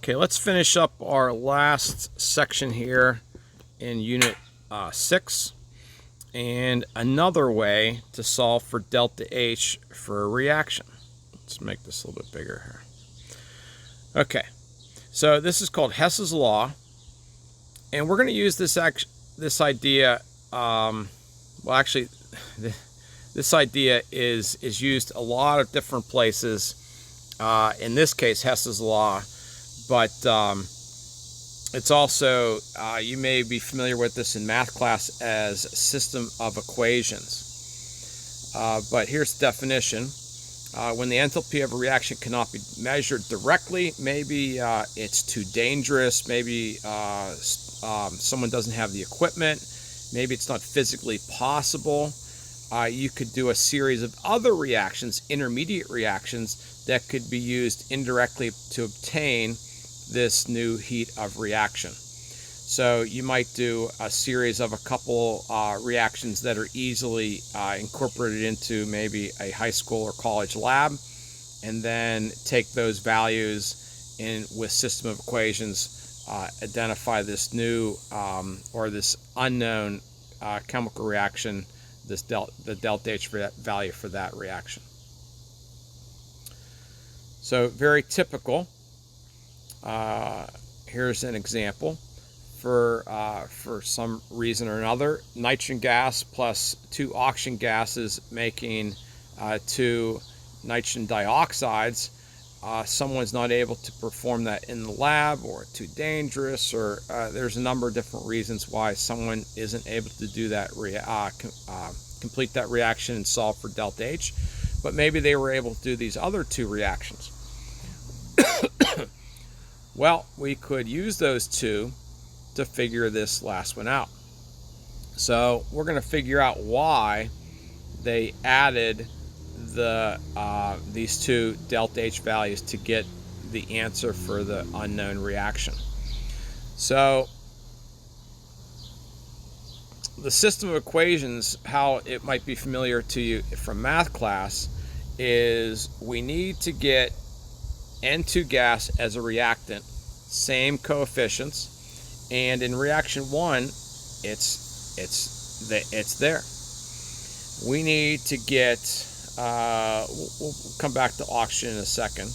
Okay, let's finish up our last section here in Unit 6, and another way to solve for delta H for a reaction. Let's make this a little bit bigger here. Okay, so this is called Hess's Law, and we're going to use this idea. This idea is used a lot of different places. In this case, Hess's Law. But it's also, you may be familiar with this in math class as a system of equations. But here's the definition. When the enthalpy of a reaction cannot be measured directly, maybe it's too dangerous, maybe someone doesn't have the equipment, maybe it's not physically possible. You could do a series of other reactions, intermediate reactions, that could be used indirectly to obtain this new heat of reaction. So you might do a series of a couple reactions that are easily incorporated into maybe a high school or college lab, and then take those values in with system of equations, identify this new or this unknown chemical reaction, the delta H value for that reaction. So very typical. Here's an example. For some reason or another, nitrogen gas plus 2 oxygen gases making 2 nitrogen dioxides. Someone's not able to perform that in the lab, or too dangerous, or there's a number of different reasons why someone isn't able to do that, complete that reaction and solve for delta H. But maybe they were able to do these other 2 reactions. Well, we could use those 2 to figure this last one out. So we're going to figure out why they added these 2 delta H values to get the answer for the unknown reaction. So the system of equations, how it might be familiar to you from math class, is we need to get N2 gas as a reactant, same coefficients, and in reaction 1, it's there. We need to get, we'll come back to oxygen in a second.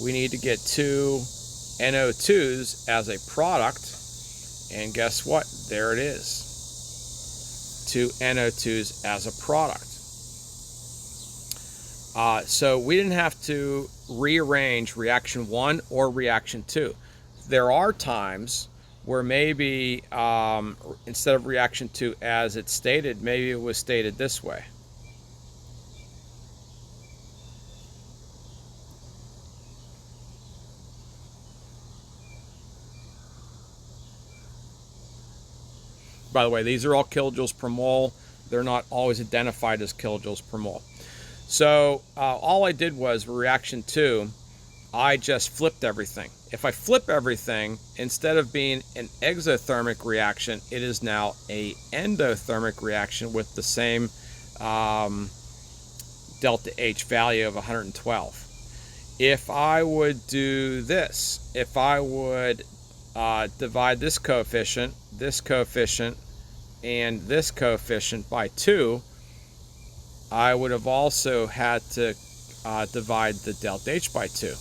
We need to get 2 NO2s as a product, and guess what? There it is. 2 NO2s as a product. So we didn't have to rearrange reaction 1 or reaction 2. There are times where maybe instead of reaction 2 as it's stated, maybe it was stated this way. By the way, these are all kilojoules per mole. They're not always identified as kilojoules per mole. So all I did was reaction 2, I just flipped everything. If I flip everything, instead of being an exothermic reaction, it is now a endothermic reaction with the same delta H value of 112. If I would do this, if I would divide this coefficient, and this coefficient by 2, I would have also had to divide the delta H by 2.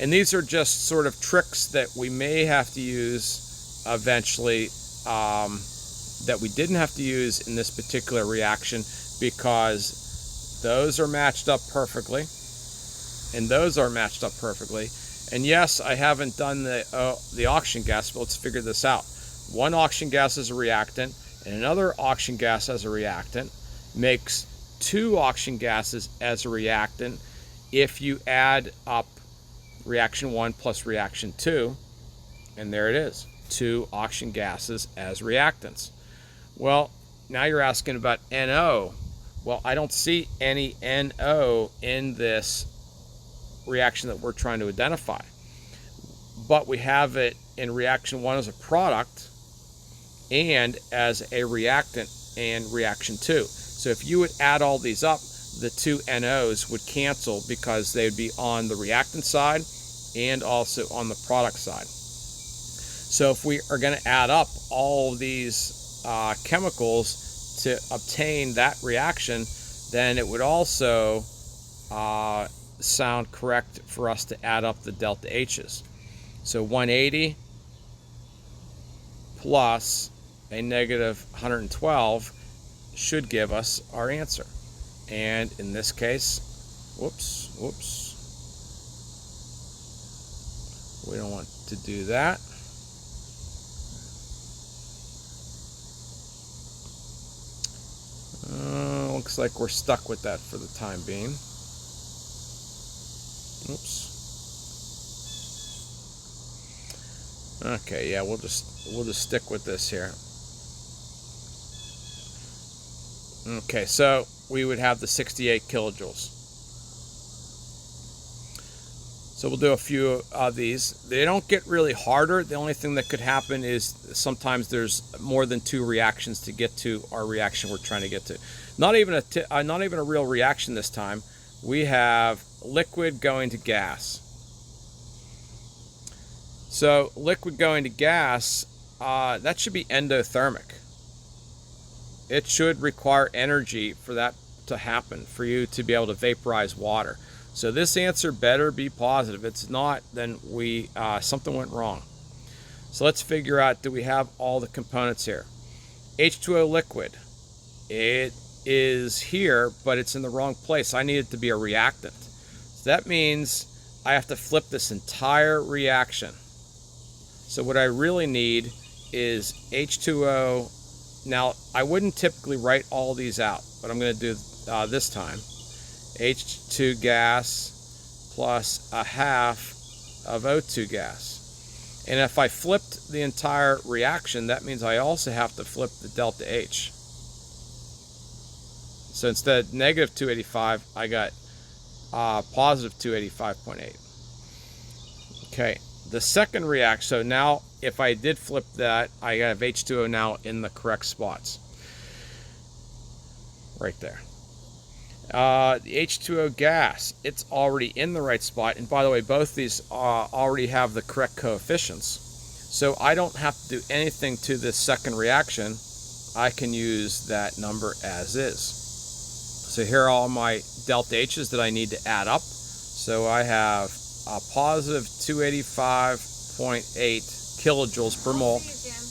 And these are just sort of tricks that we may have to use eventually, that we didn't have to use in this particular reaction, because those are matched up perfectly, and those are matched up perfectly. And yes, I haven't done the oxygen gas, but let's figure this out. One oxygen gas as a reactant, and another oxygen gas as a reactant makes 2 oxygen gases as a reactant if you add up reaction 1 plus reaction 2, and there it is, 2 oxygen gases as reactants. Well, now you're asking about NO. Well, I don't see any NO in this reaction that we're trying to identify, but we have it in reaction 1 as a product and as a reactant in reaction 2. So if you would add all these up, the 2 NOs would cancel because they would be on the reactant side, and also on the product side. So if we are going to add up all of these chemicals to obtain that reaction, then it would also sound correct for us to add up the delta H's. So 180 plus a negative 112 should give us our answer. And in this case, whoops, we don't want to do that. Looks like we're stuck with that for the time being. Oops. Okay, yeah, we'll just stick with this here. Okay, so we would have the 68 kilojoules. So we'll do a few of these. They don't get really harder. The only thing that could happen is sometimes there's more than 2 reactions to get to our reaction we're trying to get to. Not even a real reaction this time. We have liquid going to gas. So liquid going to gas, that should be endothermic. It should require energy for that to happen, for you to be able to vaporize water. So this answer better be positive. If it's not, then something went wrong. So let's figure out, do we have all the components here? H2O liquid. It is here, but it's in the wrong place. I need it to be a reactant. So that means I have to flip this entire reaction. So what I really need is H2O. Now, I wouldn't typically write all these out, but I'm going to do this time. H2 gas plus a half of O2 gas. And if I flipped the entire reaction, that means I also have to flip the delta H. So instead of negative 285, I got positive 285.8. Okay, the second reaction, so now if I did flip that, I have H2O now in the correct spots. Right there. The H2O gas, it's already in the right spot. And by the way, both these already have the correct coefficients. So I don't have to do anything to this second reaction. I can use that number as is. So here are all my delta H's that I need to add up. So I have a positive 285.8 kilojoules per mole. See you, Jim.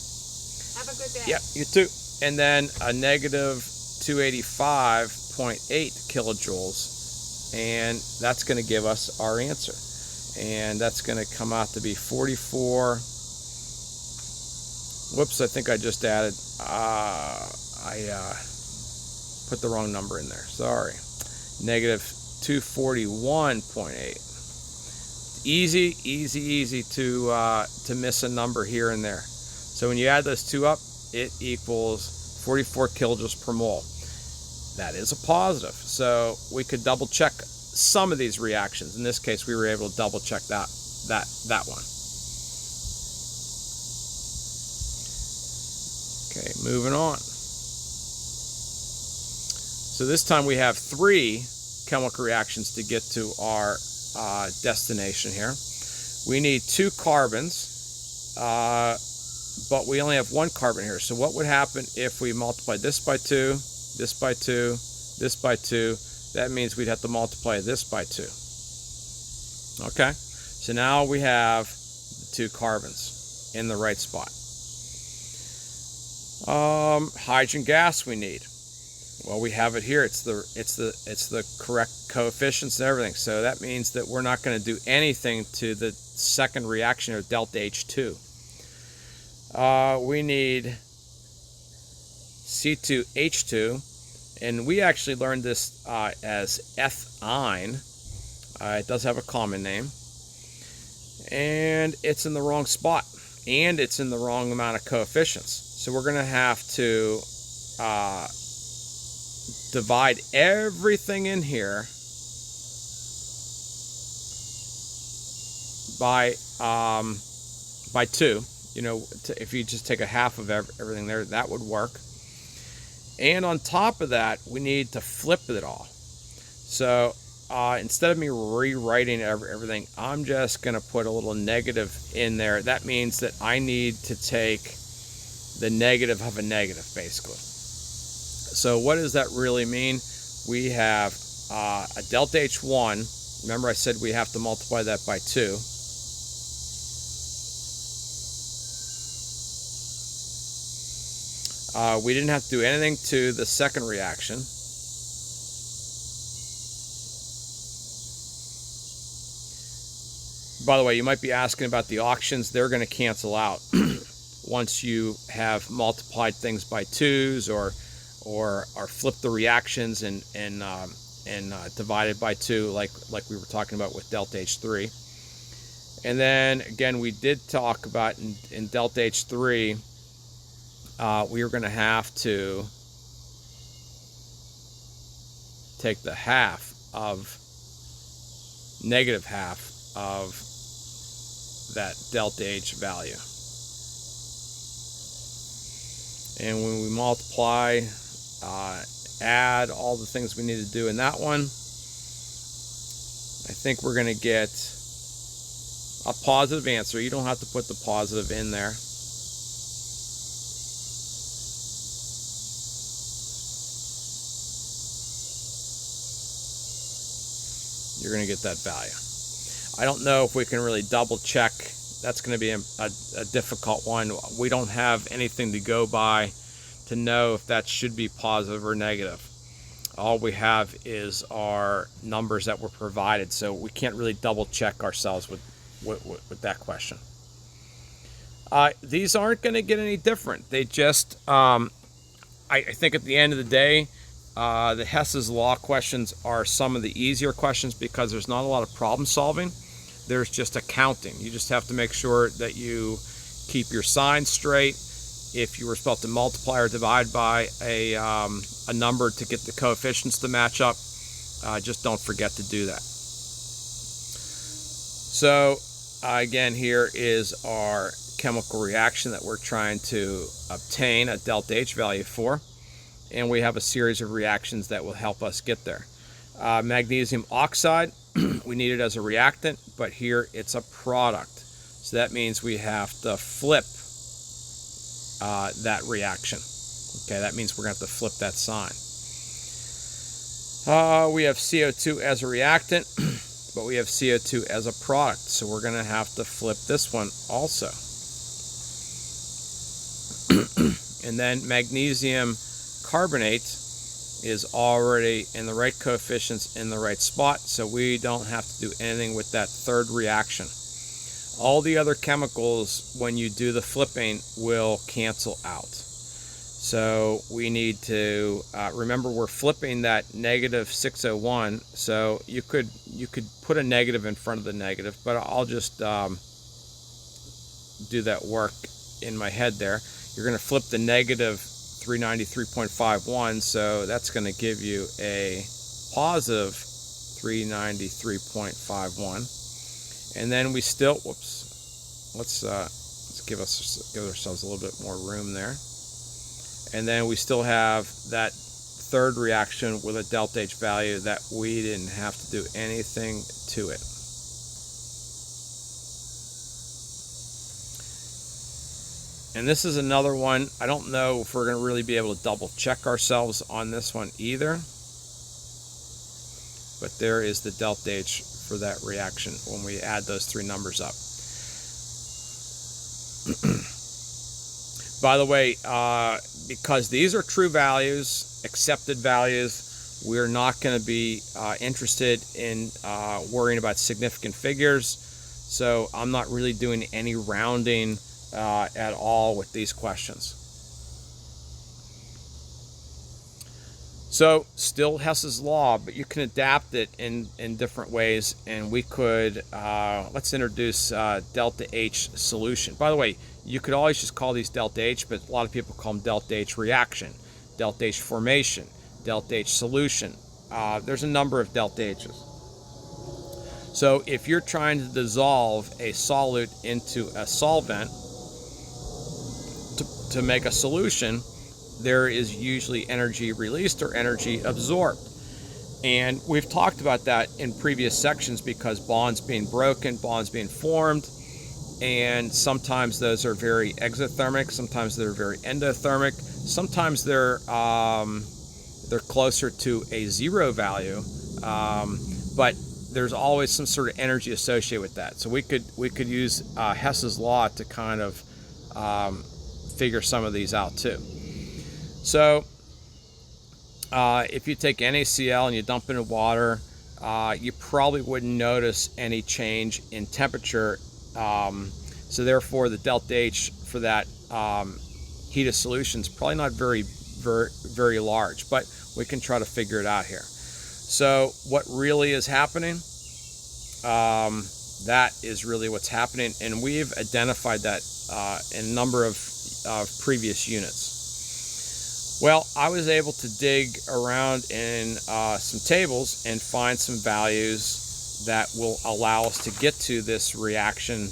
Have a good day. Yeah, you too. And then a negative 285.8 kilojoules. And that's going to give us our answer. And that's going to come out to be 44. Whoops, I think I just added, I put the wrong number in there. Sorry. Negative 241.8. Easy to miss a number here and there. So when you add those two up, it equals 44 kilojoules per mole. That is a positive. So we could double check some of these reactions. In this case, we were able to double check that one. Okay, moving on. So this time we have 3 chemical reactions to get to our destination here. We need 2 carbons, but we only have 1 carbon here. So what would happen if we multiply this by 2, this by 2, this by 2? That means we'd have to multiply this by 2. Okay, so now we have the 2 carbons in the right spot. Hydrogen gas we need. Well, we have it here. It's the correct coefficients and everything. So that means that we're not going to do anything to the second reaction of delta H2. We need C2H2, and we actually learned this as ethine. It does have a common name, and it's in the wrong spot, and it's in the wrong amount of coefficients. So we're going to have to divide everything in here by 2. You know, if you just take a half of everything there, that would work. And on top of that, we need to flip it all. So instead of me rewriting everything, I'm just going to put a little negative in there. That means that I need to take the negative of a negative, basically. So what does that really mean? We have a delta H1. Remember I said we have to multiply that by 2. We didn't have to do anything to the second reaction. By the way, you might be asking about the auctions. They're going to cancel out once you have multiplied things by 2's or flipped the reactions and divided by 2, like we were talking about with delta H3. And then again, we did talk about in delta H3, we were going to have to take the half of negative half of that delta H value. And when we multiply, add all the things we need to do in that one, I think we're going to get a positive answer. You don't have to put the positive in there. You're going to get that value. I don't know if we can really double check. That's going to be a difficult one. We don't have anything to go by to know if that should be positive or negative. All we have is our numbers that were provided, so we can't really double check ourselves with that question. These aren't going to get any different. They just, I think at the end of the day, the Hess's Law questions are some of the easier questions because there's not a lot of problem solving. There's just accounting. You just have to make sure that you keep your signs straight. If you were supposed to multiply or divide by a number to get the coefficients to match up, just don't forget to do that. So again, here is our chemical reaction that we're trying to obtain a delta H value for. And we have a series of reactions that will help us get there. Magnesium oxide, we need it as a reactant, but here it's a product. So that means we have to flip that reaction. Okay, that means we're going to have to flip that sign. We have CO2 as a reactant, but we have CO2 as a product. So we're going to have to flip this one also. And then magnesium carbonate is already in the right coefficients in the right spot, so we don't have to do anything with that third reaction. All the other chemicals, when you do the flipping, will cancel out. So we need to remember we're flipping that negative 601, so you could put a negative in front of the negative, but I'll just do that work in my head there. You're going to flip the negative 393.51, so that's going to give you a positive 393.51. And then we still, let's give ourselves a little bit more room there. And then we still have that third reaction with a delta H value that we didn't have to do anything to it. And this is another one. I don't know if we're going to really be able to double check ourselves on this one either. But there is the delta H for that reaction when we add those three numbers up. By the way, because these are true values, accepted values, we're not going to be interested in worrying about significant figures. So I'm not really doing any rounding at all with these questions. So still Hess's Law, but you can adapt it in different ways, and we could, let's introduce delta H solution. By the way, you could always just call these delta H, but a lot of people call them delta H reaction, delta H formation, delta H solution. There's a number of delta H's. So if you're trying to dissolve a solute into a solvent to make a solution, there is usually energy released or energy absorbed. And we've talked about that in previous sections because bonds being broken, bonds being formed, and sometimes those are very exothermic, sometimes they're very endothermic, sometimes they're closer to a zero value, but there's always some sort of energy associated with that. So we could use Hess's law to kind of figure some of these out too. So if you take NaCl and you dump it in water, you probably wouldn't notice any change in temperature. So therefore, the delta H for that heated solution is probably not very large, but we can try to figure it out here. So what really is happening? That is really what's happening, and we've identified that in a number of previous units. Well, I was able to dig around in some tables and find some values that will allow us to get to this reaction,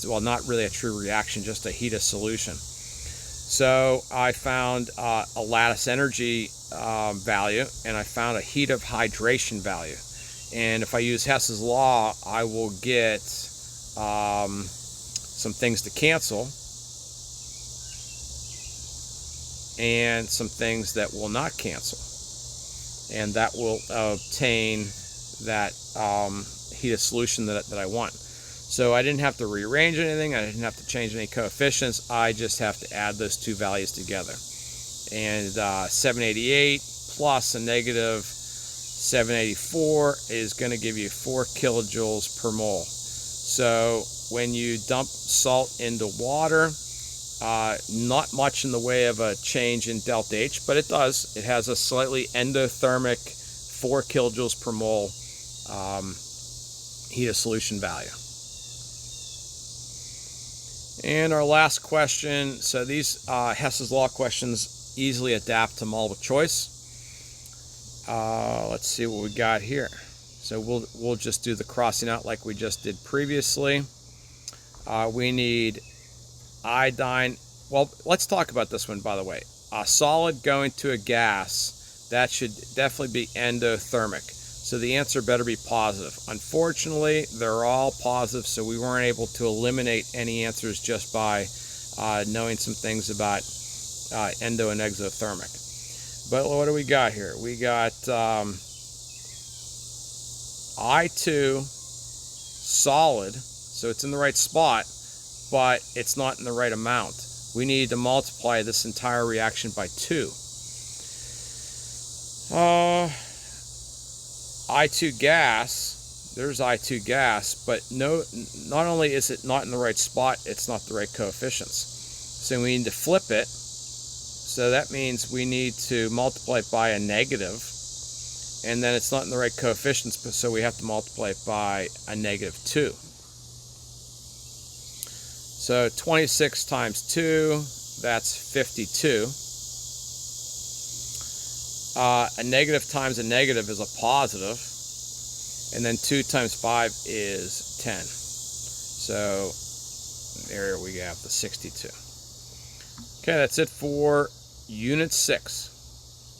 well, not really a true reaction, just a heated solution. So I found a lattice energy value, and I found a heat of hydration value. And if I use Hess's law, I will get some things to cancel and some things that will not cancel. And that will obtain that heated solution that I want. So I didn't have to rearrange anything. I didn't have to change any coefficients. I just have to add those two values together. And 788 plus a negative 784 is going to give you 4 kilojoules per mole. So when you dump salt into water, not much in the way of a change in delta H, but it does. It has a slightly endothermic 4 kilojoules per mole heated solution value. And our last question, so these Hess's law questions easily adapt to multiple choice. Let's see what we got here. So we'll just do the crossing out like we just did previously. We need iodine. Well, let's talk about this one, by the way. A solid going to a gas, that should definitely be endothermic. So the answer better be positive. Unfortunately, they're all positive, so we weren't able to eliminate any answers just by knowing some things about endo and exothermic. But what do we got here? We got I2 solid, so it's in the right spot, but it's not in the right amount. We need to multiply this entire reaction by 2. I2 gas, there's I2 gas, but not only is it not in the right spot, it's not the right coefficients. So we need to flip it. So that means we need to multiply it by a negative, and then it's not in the right coefficients, so we have to multiply it by a negative 2. So 26 times 2, that's 52. A negative times a negative is a positive, and then 2 times 5 is 10. So there we have the 62. Okay, that's it for Unit 6.